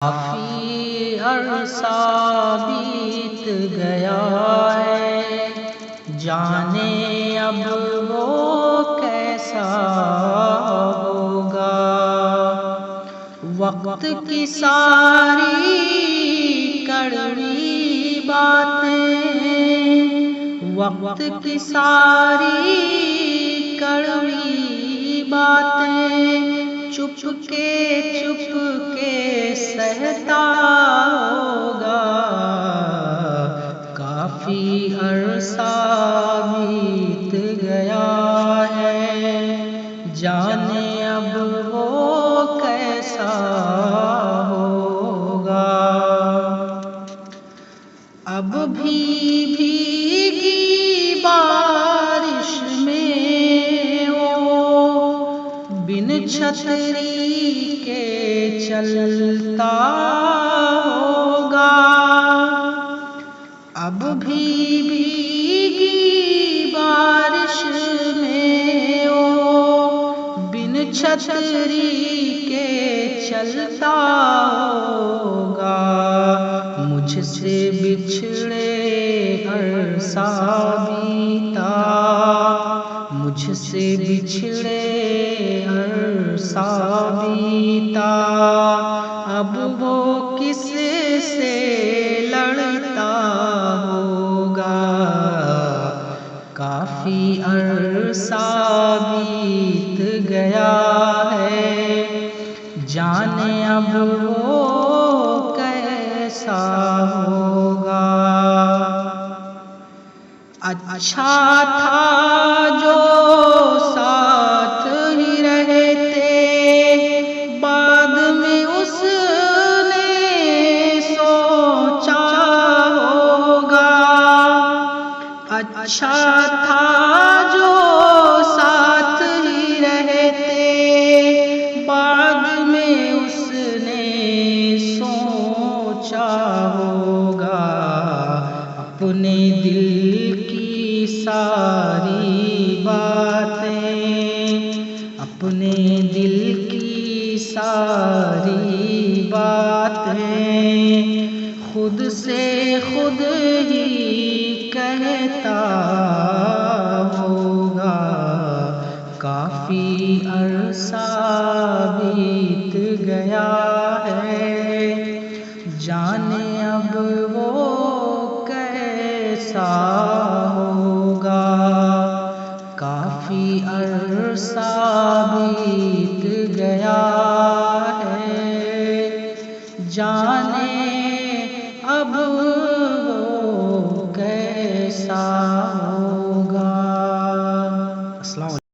کافی عرصہ بیت گیا ہے، جانے اب وہ کیسا ہوگا۔ وقت کی ساری کڑوی باتیں، وقت کی ساری کڑوی باتیں چپ کے سہتا ہوگا۔ کافی عرصہ بیت گیا ہے، جانے اب وہ کیسا ہوگا۔ اب بھی بھیگی بارش میں وہ بن چھتری کے چلتا ہوگا۔ اب بھی بھیگی بارش میں وہ بن چھتری کے چلتا ہوگا۔ مجھ سے بچھڑے عرصہ بیتا، مجھ سے بچھڑے عرصہ بیتا، اب وہ کس سے لڑتا ہوگا۔ کافی عرصہ بیت گیا ہے، جانے اب وہ کیسا ہوگا۔ اچھا تھا جو ساتھ ہی رہتے، بعد میں اس نے سوچا ہوگا۔ اچھا تھا جو ساتھ ہی رہتے، بعد میں اس نے سوچا ہوگا۔ اپنے دل کی ساری باتیں، اپنے دل کی ساری باتیں خود سے خود ہی کہتا ہوگا۔ کافی عرصہ بیت گیا ہے، جانے اب وہ کیسا ہوگا۔ کافی عرصہ بیت گیا ہے، جانے اب وہ کیسا ہوگا۔ السلام علیکم۔